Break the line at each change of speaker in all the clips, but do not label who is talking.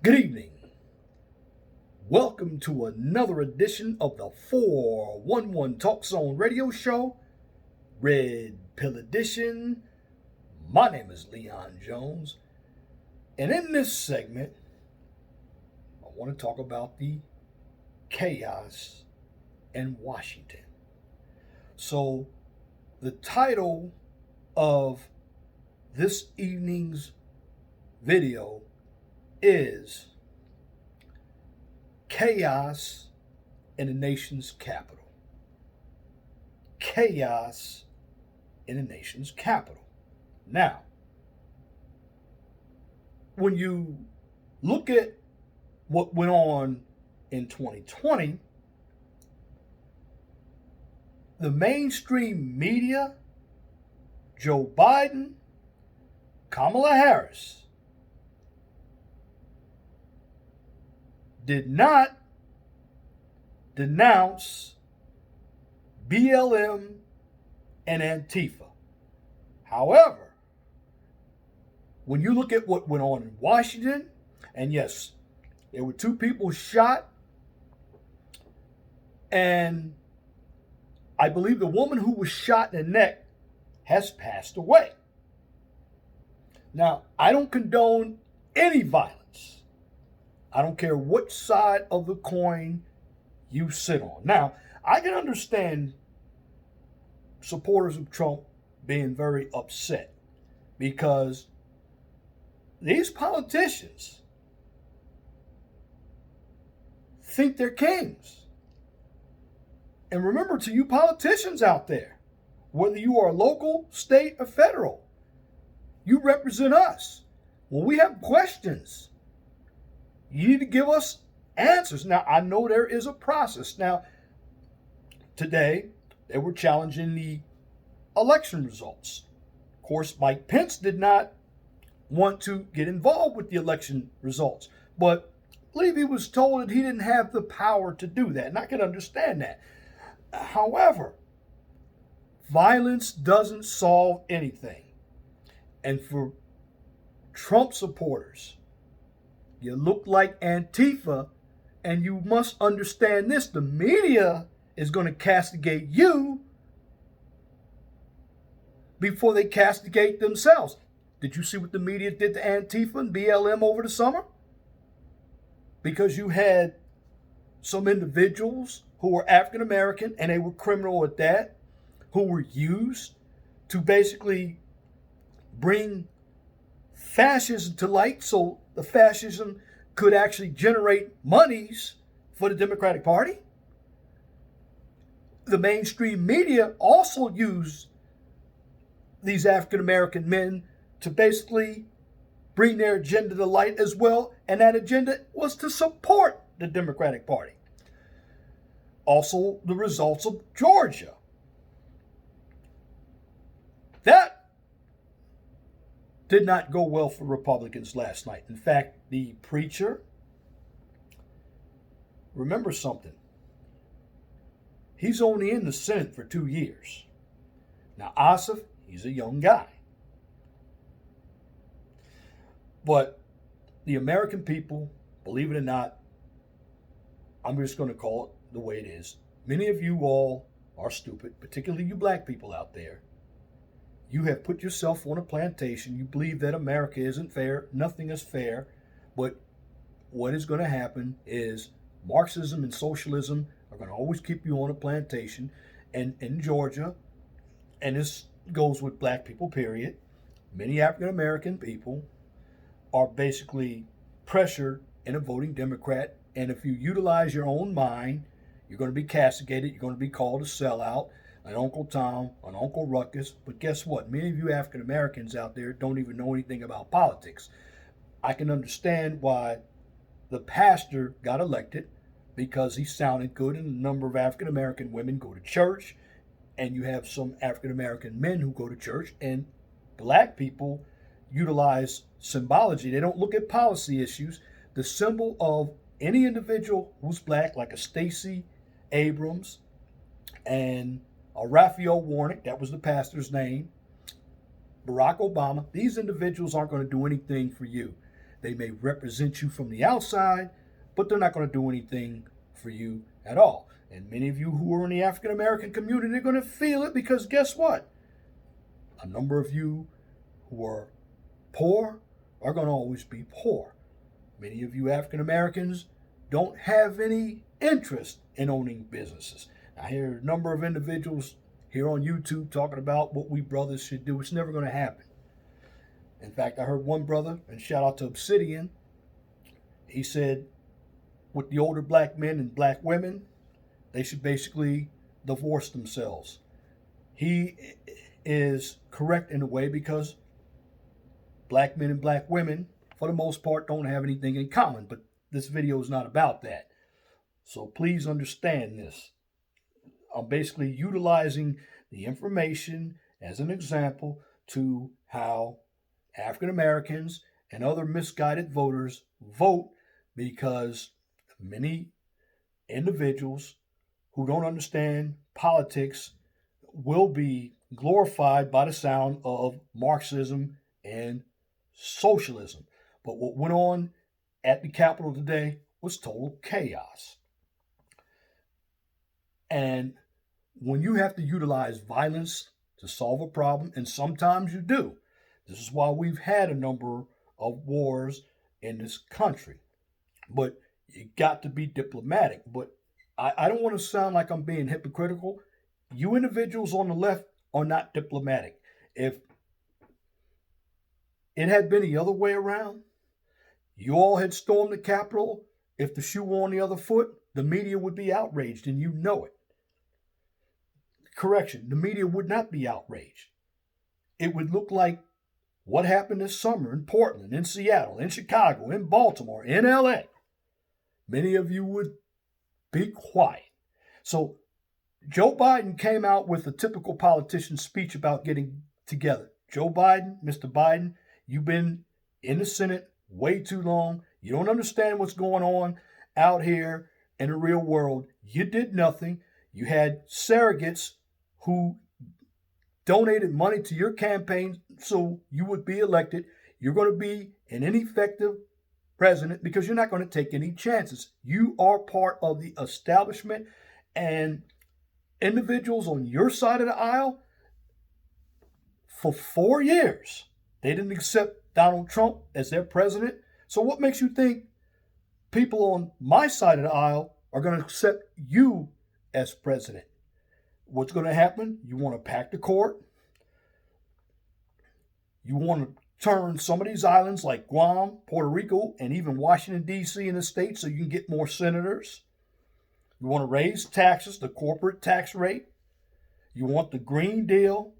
Good evening. Welcome to another edition of the 411 Talk Zone radio show, Red Pill Edition. My name is Leon Jones, and in this segment, I want to talk about the chaos in Washington. So, the title of this evening's video is Chaos in the Nation's Capital. Chaos in the nation's capital. Now, when you look at what went on in 2020, the mainstream media, Joe Biden, Kamala Harris, did not denounce BLM and ANTIFA. However, when you look at what went on in Washington, and yes, there were 2 people shot, and I believe the woman who was shot in the neck has passed away. Now, I don't condone any violence. I don't care which side of the coin you sit on. Now, I can understand supporters of Trump being very upset because these politicians think they're kings. And remember, to you politicians out there, whether you are local, state, or federal, you represent us. When we have questions, you need to give us answers. Now, I know there is a process. Now, today, they were challenging the election results. Of course, Mike Pence did not want to get involved with the election results, but I believe he was told that he didn't have the power to do that, and I can understand that. However, violence doesn't solve anything. And for Trump supporters, you look like Antifa, and you must understand this. The media is going to castigate you before they castigate themselves. Did you see what the media did to Antifa and BLM over the summer? Because you had some individuals who were African American, and they were criminal at that, who were used to basically bring fascism to light so the fascism could actually generate monies for the Democratic Party. The mainstream media also used these African American men to basically bring their agenda to light as well, and that agenda was to support the Democratic Party. Also, the results of Georgia. That did not go well for Republicans last night. In fact, the preacher, remember something, he's only in the Senate for 2 years. Now, Asif, he's a young guy. But the American people, believe it or not, I'm just going to call it the way it is. Many of you all are stupid, particularly you black people out there. You have put yourself on a plantation. You believe that America isn't fair. Nothing is fair. But what is going to happen is Marxism and socialism are going to always keep you on a plantation. And in Georgia, and this goes with black people, period, many African American people are basically pressured into voting Democrat. And if you utilize your own mind, you're going to be castigated. You're going to be called a sellout, an Uncle Tom, an Uncle Ruckus. But guess what? Many of you African Americans out there don't even know anything about politics. I can understand why the pastor got elected, because he sounded good, and a number of African American women go to church, and you have some African American men who go to church, and black people utilize symbology. They don't look at policy issues. The symbol of any individual who's black, like a Stacey Abrams and a Raphael Warnock, that was the pastor's name, Barack Obama, these individuals aren't going to do anything for you. They may represent you from the outside, but they're not going to do anything for you at all. And many of you who are in the African American community are going to feel it, because guess what? A number of you who are poor are going to always be poor. Many of you African Americans don't have any interest in owning businesses. I hear a number of individuals here on YouTube talking about what we brothers should do. It's never going to happen. In fact, I heard one brother, and shout out to Obsidian, he said with the older black men and black women, they should basically divorce themselves. He is correct in a way, because black men and black women, for the most part, don't have anything in common. But this video is not about that. So please understand this. I'm basically utilizing the information as an example to how African Americans and other misguided voters vote, because many individuals who don't understand politics will be glorified by the sound of Marxism and socialism. But what went on at the Capitol today was total chaos. And when you have to utilize violence to solve a problem, and sometimes you do, this is why we've had a number of wars in this country. But you got to be diplomatic. But I don't want to sound like I'm being hypocritical. You individuals on the left are not diplomatic. If it had been the other way around, you all had stormed the Capitol, if the shoe were on the other foot, the media would be outraged, and you know it. Correction, the media would not be outraged. It would look like what happened this summer in Portland, in Seattle, in Chicago, in Baltimore, in LA. Many of you would be quiet. So Joe Biden came out with a typical politician speech about getting together. Joe Biden, Mr. Biden, you've been in the Senate way too long. You don't understand what's going on out here in the real world. You did nothing. You had surrogates who donated money to your campaign so you would be elected. You're going to be an ineffective president because you're not going to take any chances. You are part of the establishment, and individuals on your side of the aisle, for 4 years, they didn't accept Donald Trump as their president. So what makes you think people on my side of the aisle are going to accept you as president? What's going to happen? You want to pack the court. You want to turn some of these islands like Guam, Puerto Rico, and even Washington, D.C. in the state so you can get more senators. You want to raise taxes, the corporate tax rate. You want the Green Deal.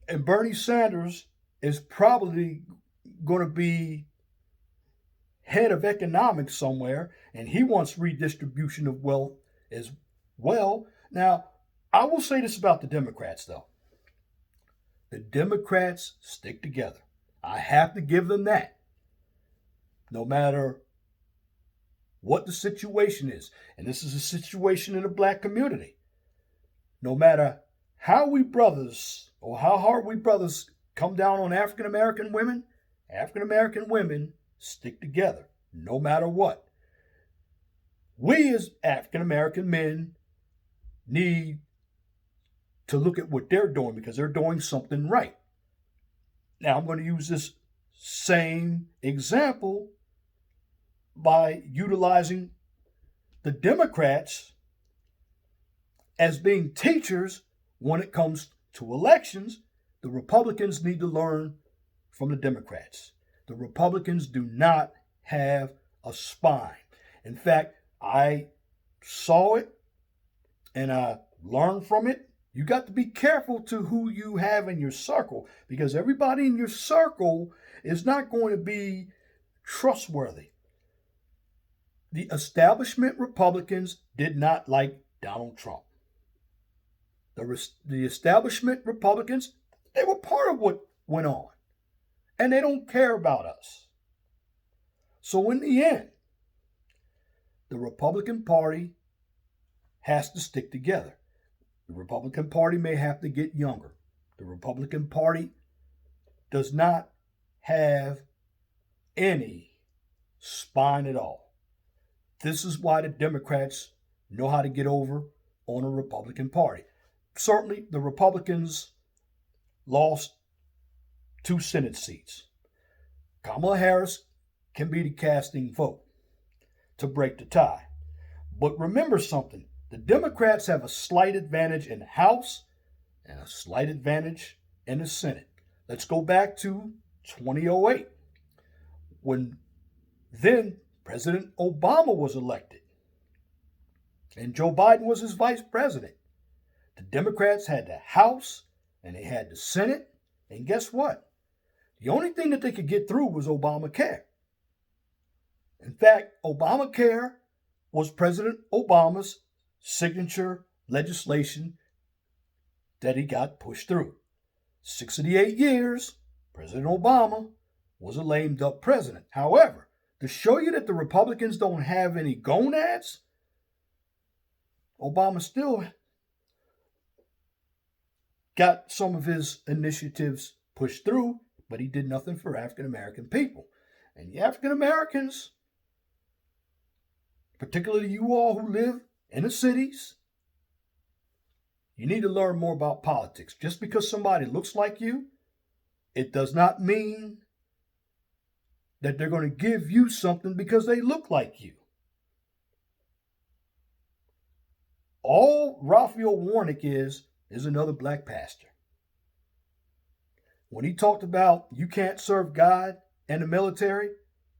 And Bernie Sanders is probably going to be head of economics somewhere, and he wants redistribution of wealth as well. Now, I will say this about the Democrats, though. The Democrats stick together. I have to give them that. No matter what the situation is, and this is a situation in the black community, no matter how we brothers, or how hard we brothers come down on African American women stick together, no matter what. We as African American men need to look at what they're doing, because they're doing something right. Now, I'm going to use this same example by utilizing the Democrats as being teachers when it comes to elections. The Republicans need to learn from the Democrats. The Republicans do not have a spine. In fact, I saw it and I learned from it. You got to be careful to who you have in your circle, because everybody in your circle is not going to be trustworthy. The establishment Republicans did not like Donald Trump. The establishment Republicans, they were part of what went on, and they don't care about us. So in the end, the Republican Party has to stick together. The Republican Party may have to get younger. The Republican Party does not have any spine at all. This is why the Democrats know how to get over on the Republican Party. Certainly, the Republicans lost 2 Senate seats. Kamala Harris can be the casting vote to break the tie. But remember something, the Democrats have a slight advantage in the House and a slight advantage in the Senate. Let's go back to 2008 when then President Obama was elected and Joe Biden was his vice president. The Democrats had the House and they had the Senate, and guess what? The only thing that they could get through was Obamacare. In fact, Obamacare was President Obama's signature legislation that he got pushed through. 6 of the 8 years, President Obama was a lame duck president. However, to show you that the Republicans don't have any gonads, Obama still got some of his initiatives pushed through, but he did nothing for African American people. And the African Americans, particularly you all who live in the cities, you need to learn more about politics. Just because somebody looks like you, it does not mean that they're going to give you something because they look like you. All Raphael Warnock is another black pastor. When he talked about you can't serve God and the military,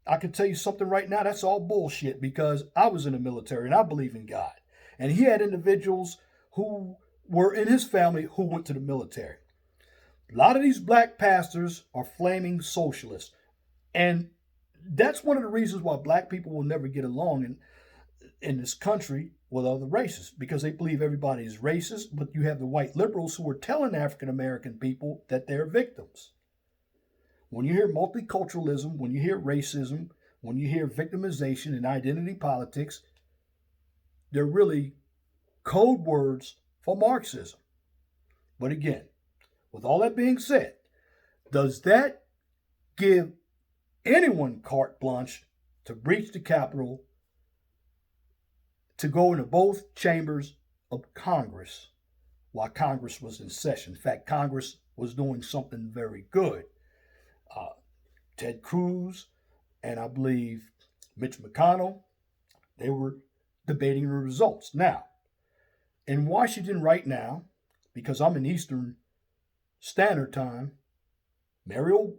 I can tell you something right now, that's all bullshit because I was in the military and I believe in God. And he had individuals who were in his family who went to the military. A lot of these black pastors are flaming socialists. And that's one of the reasons why black people will never get along in this country with other races, because they believe everybody is racist, but you have the white liberals who are telling African American people that they're victims. When you hear multiculturalism, when you hear racism, when you hear victimization and identity politics, they're really code words for Marxism. But again, with all that being said, does that give anyone carte blanche to breach the Capitol, to go into both chambers of Congress while Congress was in session? In fact, Congress was doing something very good. Ted Cruz and I believe Mitch McConnell, they were debating the results. Now, in Washington right now, because I'm in Eastern Standard Time, Muriel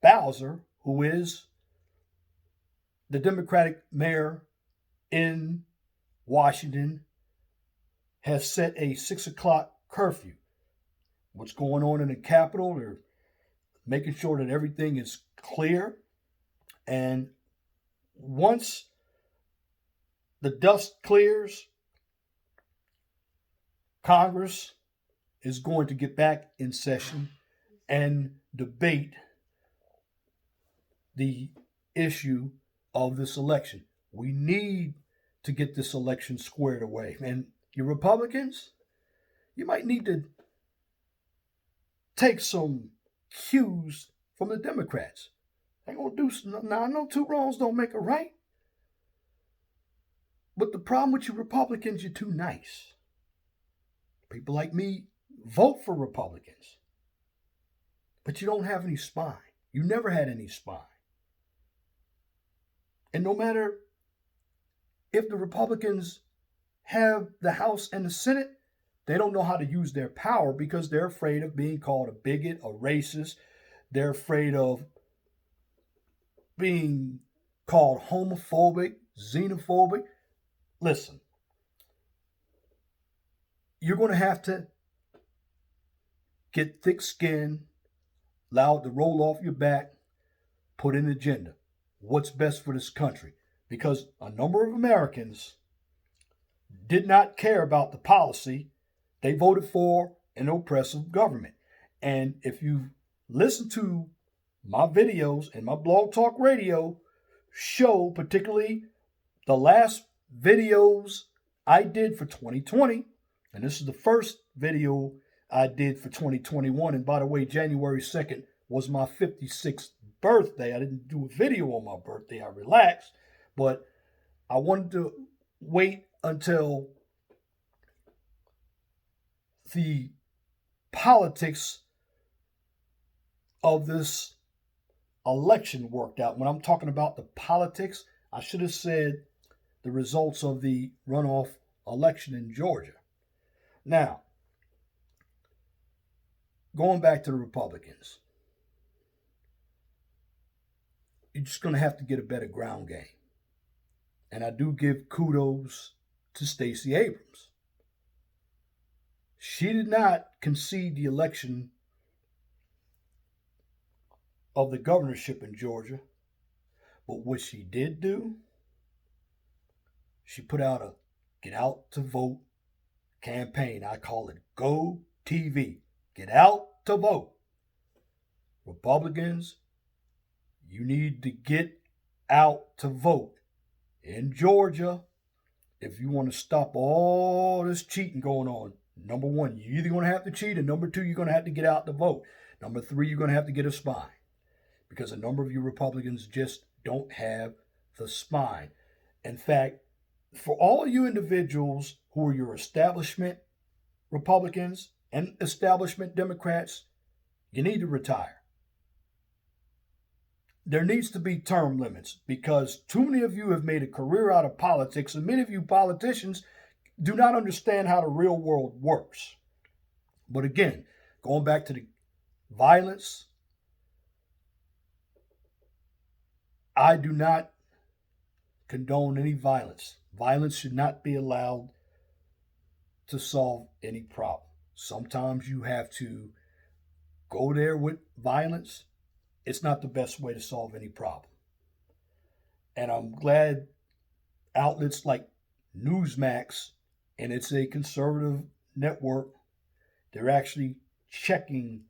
Bowser, who is the Democratic mayor in Washington, has set a 6 o'clock curfew. What's going on in the Capitol? They're making sure that everything is clear. And once the dust clears, Congress is going to get back in session and debate the issue of this election. We need to get this election squared away. And you Republicans, you might need to take some cues from the Democrats. They're going to do, now I know 2 wrongs don't make a right, but the problem with you Republicans, you're too nice. People like me vote for Republicans, but you don't have any spine. You never had any spine. And no matter if the Republicans have the House and the Senate, they don't know how to use their power because they're afraid of being called a bigot, a racist. They're afraid of being called homophobic, xenophobic. Listen, you're going to have to get thick skin, allow it to roll off your back, put an agenda. What's best for this country? Because a number of Americans did not care about the policy. They voted for an oppressive government. And if you listen to my videos and my Blog Talk Radio show, particularly the last videos I did for 2020, and this is the first video I did for 2021. And by the way, January 2nd was my 56th birthday. I didn't do a video on my birthday. I relaxed, but I wanted to wait until the politics of this election worked out. When I'm talking about the politics, I should have said the results of the runoff election in Georgia. Now, going back to the Republicans, you're just going to have to get a better ground game. And I do give kudos to Stacey Abrams. She did not concede the election of the governorship in Georgia, but what she did do, she put out a get out to vote campaign. I call it Go TV. Get out to vote. Republicans, you need to get out to vote. In Georgia, if you want to stop all this cheating going on, number one, you're either going to have to cheat, and number two, you're going to have to get out to vote. Number three, you're going to have to get a spine, because a number of you Republicans just don't have the spine. In fact, for all of you individuals who are your establishment Republicans and establishment Democrats, you need to retire. There needs to be term limits, because too many of you have made a career out of politics, and many of you politicians do not understand how the real world works. But again, going back to the violence, I do not condone any violence. Violence should not be allowed to solve any problem. Sometimes you have to go there with violence. It's not the best way to solve any problem. And I'm glad outlets like Newsmax, and it's a conservative network, they're actually checking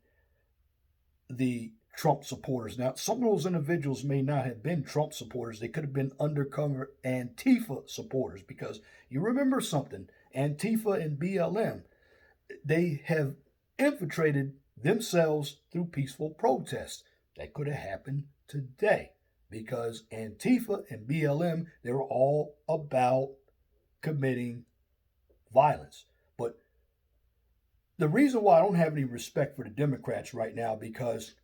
the Trump supporters. Now, some of those individuals may not have been Trump supporters. They could have been undercover Antifa supporters, because you remember something, Antifa and BLM, they have infiltrated themselves through peaceful protests. That could have happened today, because Antifa and BLM, they were all about committing violence. But the reason why I don't have any respect for the Democrats right now, because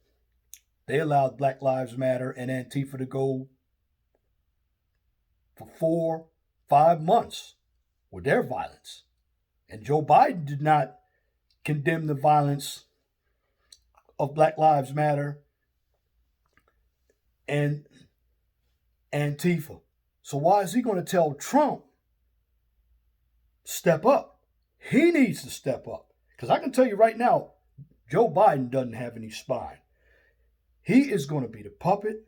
they allowed Black Lives Matter and Antifa to go for 4-5 months with their violence. And Joe Biden did not condemn the violence of Black Lives Matter and Antifa. So why is he going to tell Trump, step up? He needs to step up. Because I can tell you right now, Joe Biden doesn't have any spine. He is going to be the puppet,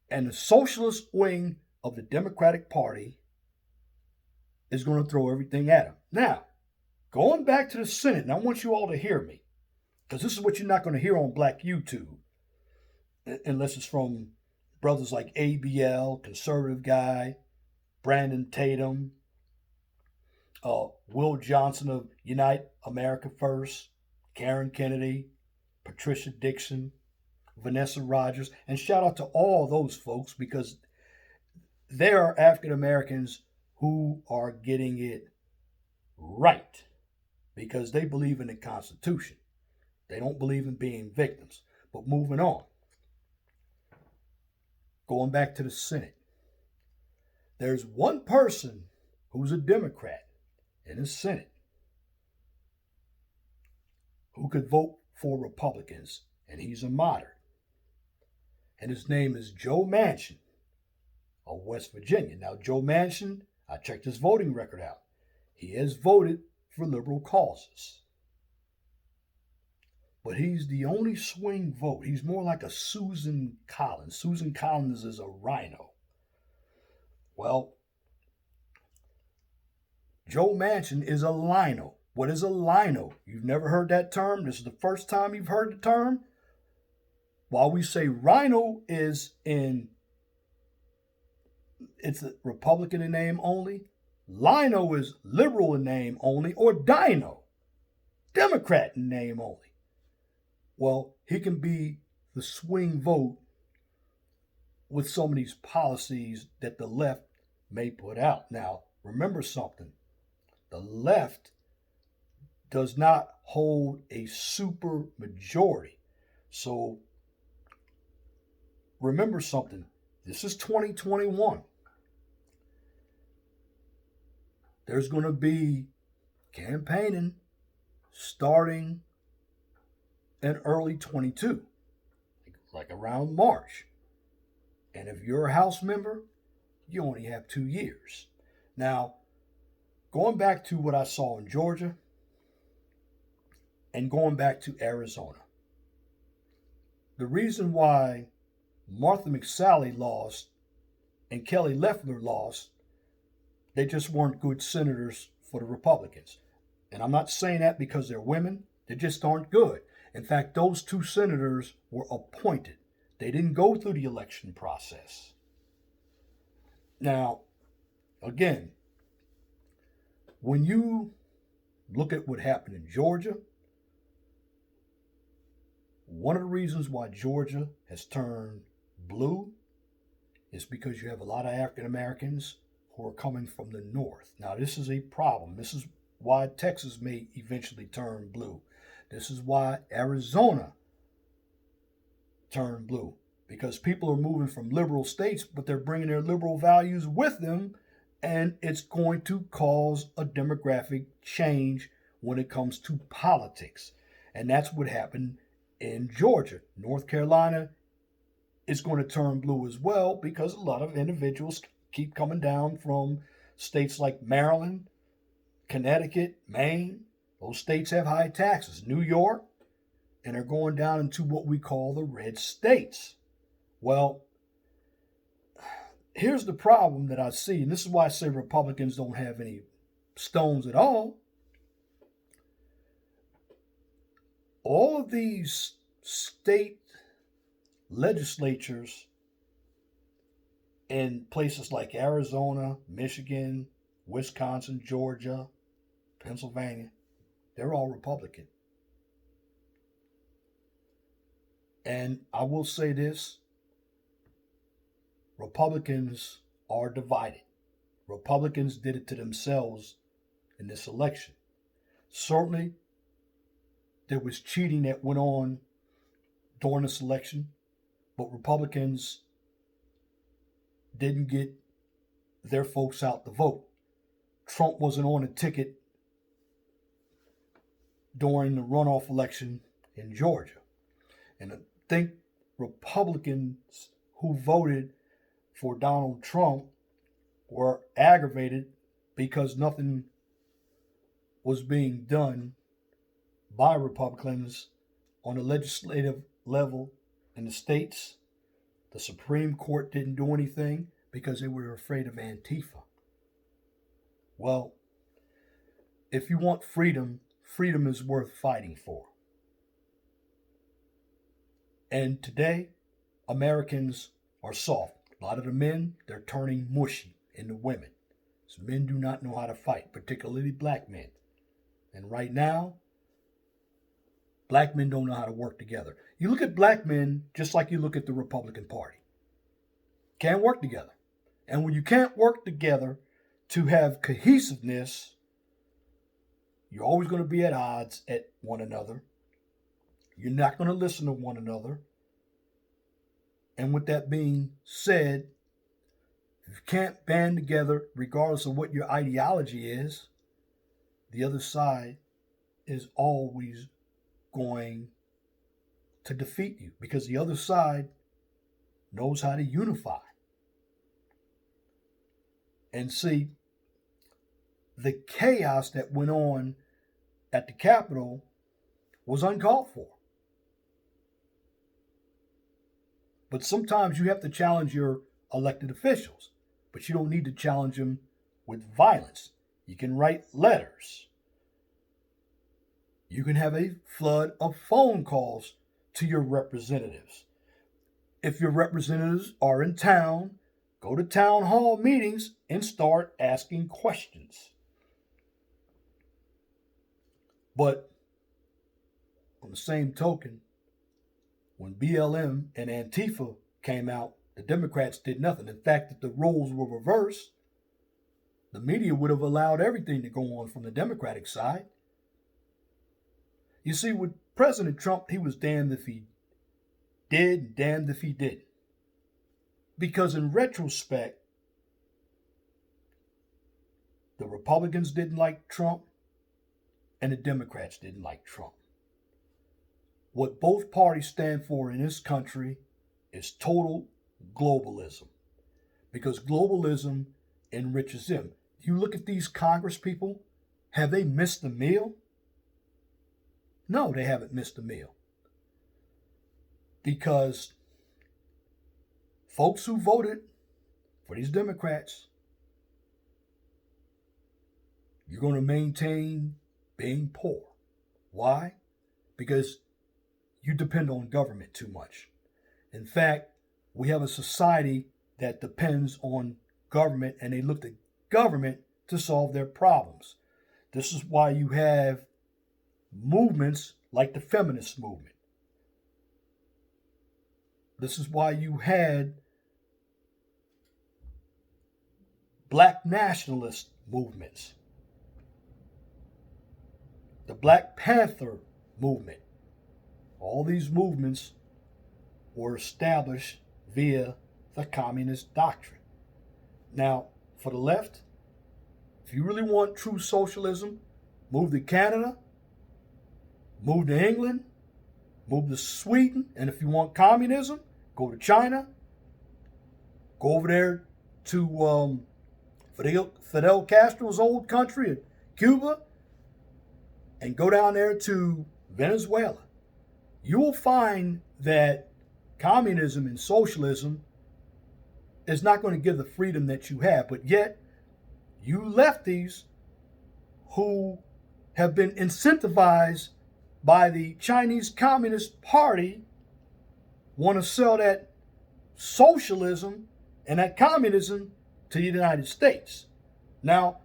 and the socialist wing of the Democratic Party is going to throw everything at him. Now, going back to the Senate, and I want you all to hear me, because this is what you're not going to hear on Black YouTube, unless it's from brothers like ABL, Conservative Guy, Brandon Tatum, Will Johnson of Unite America First, Karen Kennedy, Patricia Dixon, Vanessa Rogers, and shout out to all those folks, because they are African Americans who are getting it right, because they believe in the Constitution. They don't believe in being victims. But moving on, going back to the Senate, there's one person who's a Democrat in the Senate who could vote for Republicans, and he's a moderate. And his name is Joe Manchin of West Virginia. Now, Joe Manchin, I checked his voting record out. He has voted for liberal causes. But he's the only swing vote. He's more like a Susan Collins. Susan Collins is a rhino. Well, Joe Manchin is a lino. What is a lino? You've never heard that term? This is the first time you've heard the term? While we say rhino is it's a Republican in name only, lino is liberal in name only, or dino, Democrat in name only. Well, he can be the swing vote with some of these policies that the left may put out. Now, remember something: the left does not hold a super majority. So remember something: this is 2021. There's going to be campaigning starting in early 22, like around March. And if you're a House member, you only have 2 years. Now, going back to what I saw in Georgia and going back to Arizona, the reason why Martha McSally lost and Kelly Loeffler lost, they just weren't good senators for the Republicans. And I'm not saying that because they're women, they just aren't good. In fact, those two senators were appointed. They didn't go through the election process. Now, again, when you look at what happened in Georgia, one of the reasons why Georgia has turned blue is because you have a lot of African Americans who are coming from the north. Now, this is a problem. This is why Texas may eventually turn blue. This is why Arizona turned blue, because people are moving from liberal states, but they're bringing their liberal values with them, and it's going to cause a demographic change when it comes to politics. And that's what happened in Georgia. North Carolina is going to turn blue as well, because a lot of individuals keep coming down from states like Maryland, Connecticut, Maine. Those states have high taxes. New York, and they're going down into what we call the red states. Well, here's the problem that I see, and this is why I say Republicans don't have any stones at all. All of these state legislatures in places like Arizona, Michigan, Wisconsin, Georgia, Pennsylvania, they're all Republican. And I will say this: Republicans are divided. Republicans did it to themselves in this election. Certainly, there was cheating that went on during this election, but Republicans didn't get their folks out to vote. Trump wasn't on a ticket during the runoff election in Georgia. And I think Republicans who voted for Donald Trump were aggravated because nothing was being done by Republicans on the legislative level in the states. The Supreme Court didn't do anything because they were afraid of Antifa. Well, if you want freedom, freedom is worth fighting for. And today, Americans are soft. A lot of the men, they're turning mushy into women. So men do not know how to fight, particularly black men. And right now, black men don't know how to work together. You look at black men just like you look at the Republican Party. Can't work together. And when you can't work together to have cohesiveness, you're always going to be at odds at one another. You're not going to listen to one another. And with that being said, if you can't band together, regardless of what your ideology is, the other side is always going to defeat you, because the other side knows how to unify. And see, the chaos that went on at the Capitol was uncalled for. But sometimes you have to challenge your elected officials, but you don't need to challenge them with violence. You can write letters. You can have a flood of phone calls to your representatives. If your representatives are in town, go to town hall meetings and start asking questions. But on the same token, When BLM and ANTIFA came out, the Democrats did nothing. In fact, if the roles were reversed, the media would have allowed everything to go on from the Democratic side. You see, with President Trump, he was damned if he did and damned if he didn't. Because in retrospect, the Republicans didn't like Trump and the Democrats didn't like Trump. What both parties stand for in this country is total globalism, because globalism enriches them. You look at these Congress people, have they missed a meal? No, they haven't missed a meal. Because folks who voted for these Democrats, you're going to maintain being poor. Why? Because you depend on government too much. In fact, we have a society that depends on government, and they look to government to solve their problems. This is why you have movements like the feminist movement. This is why you had black nationalist movements, the Black Panther movement. All these movements were established via the communist doctrine. Now, for the left, if you really want true socialism, move to Canada, move to England, move to Sweden, and if you want communism, go to China, go over there to Fidel Castro's old country, Cuba, and go down there to Venezuela. You will find that communism and socialism is not going to give the freedom that you have, but yet you lefties who have been incentivized by the Chinese Communist Party want to sell that socialism and that communism to the United States. Now,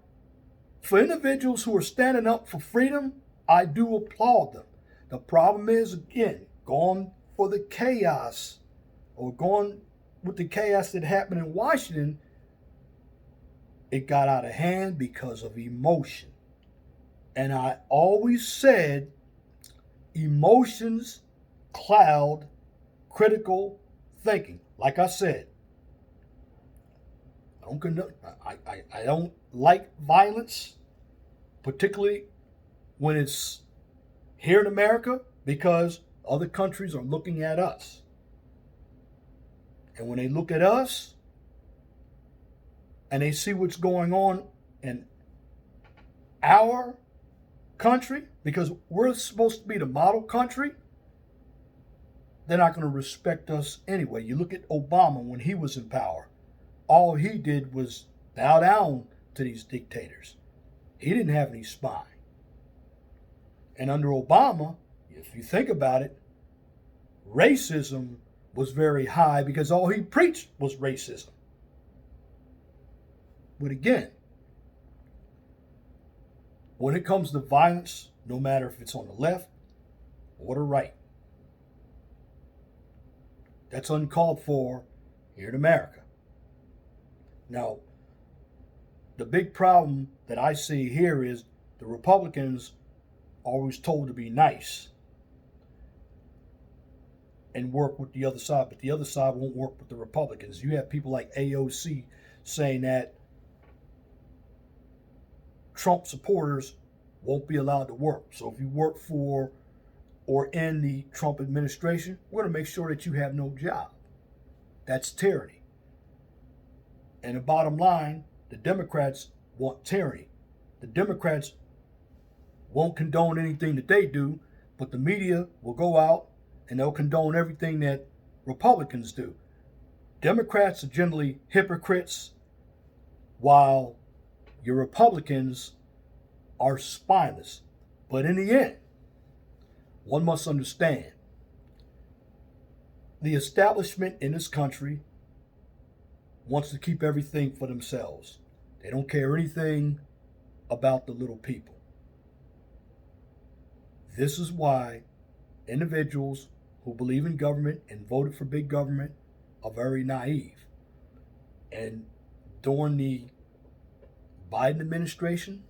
for individuals who are standing up for freedom, I do applaud them. The problem is, again, going for the chaos or going with the chaos that happened in Washington, it got out of hand because of emotion. And I always said emotions cloud critical thinking. Like I said, I don't like violence, particularly when it's here in America, because other countries are looking at us. And when they look at us and they see what's going on in our country, because we're supposed to be the model country, they're not going to respect us anyway. You look at Obama when he was in power. All he did was bow down to these dictators. He didn't have any spine. And under Obama, if you think about it, racism was very high because all he preached was racism. But again, when it comes to violence, no matter if it's on the left or the right, that's uncalled for here in America. Now, the big problem that I see here is the Republicans are always told to be nice and work with the other side, but the other side won't work with the Republicans. You have people like AOC saying that Trump supporters won't be allowed to work. So if you work for or in the Trump administration, we're going to make sure that you have no job. That's tyranny. And the bottom line, the Democrats want tyranny. The Democrats won't condone anything that they do, but the media will go out and they'll condone everything that Republicans do. Democrats are generally hypocrites, while your Republicans are spineless. But in the end, one must understand the establishment in this country wants to keep everything for themselves. They don't care anything about the little people. This is why individuals who believe in government and voted for big government are very naive. And during the Biden administration,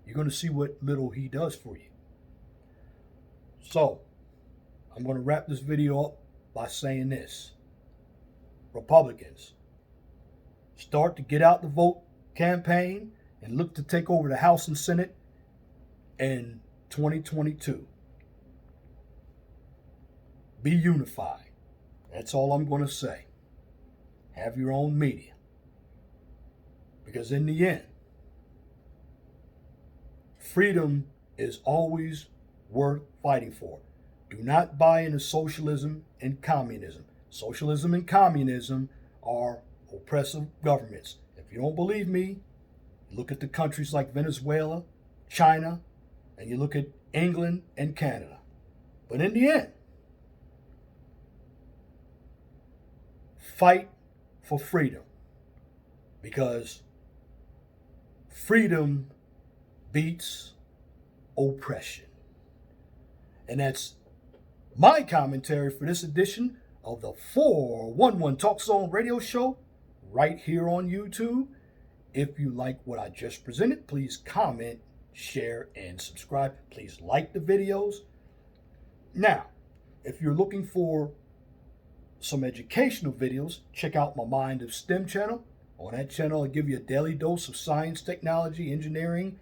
you're going to see what little he does for you. So, I'm going to wrap this video up by saying this. Republicans, start to get out the vote campaign and look to take over the House and Senate in 2022. Be unified. That's all I'm going to say. Have your own media. Because in the end, freedom is always worth fighting for. Do not buy into socialism and communism. Socialism and communism are oppressive governments. If you don't believe me, look at the countries like Venezuela, China, and you look at England and Canada. But in the end, fight for freedom, because freedom beats oppression. And that's my commentary for this edition of the 411 Talk Zone radio show right here on YouTube. If you like what I just presented, please comment, share, and subscribe. Please like the videos. Now, if you're looking for some educational videos, check out my Mind of STEM channel. On that channel, I give you a daily dose of science, technology, engineering,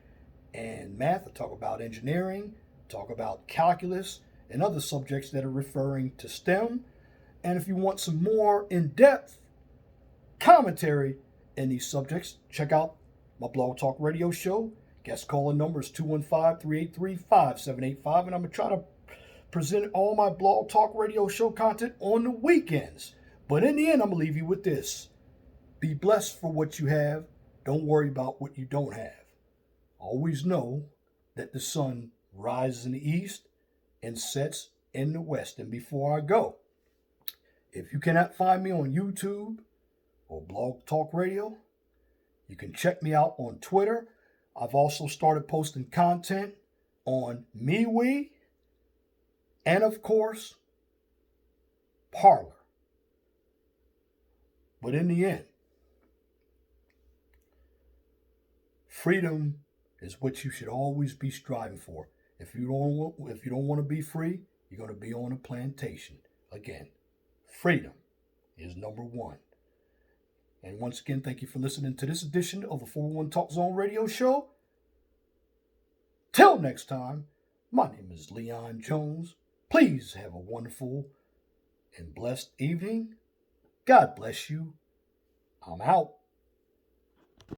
and math. I talk about engineering, talk about calculus, and other subjects that are referring to STEM. And if you want some more in-depth commentary in these subjects, check out my Blog Talk Radio show. Guest calling number is 215-383-5785. And I'm going to try to present all my Blog Talk Radio show content on the weekends. But in the end, I'm going to leave you with this. Be blessed for what you have. Don't worry about what you don't have. Always know that the sun rises in the east and sets in the west. And before I go, if you cannot find me on YouTube or Blog Talk Radio, you can check me out on Twitter. I've also started posting content on MeWe and, of course, Parler. But in the end, freedom is what you should always be striving for. If you don't want to be free, you're going to be on a plantation. Again, freedom is number one. And once again, thank you for listening to this edition of the 411 Talk Zone radio show. Till next time, my name is Leon Jones. Please have a wonderful and blessed evening. God bless you. I'm out.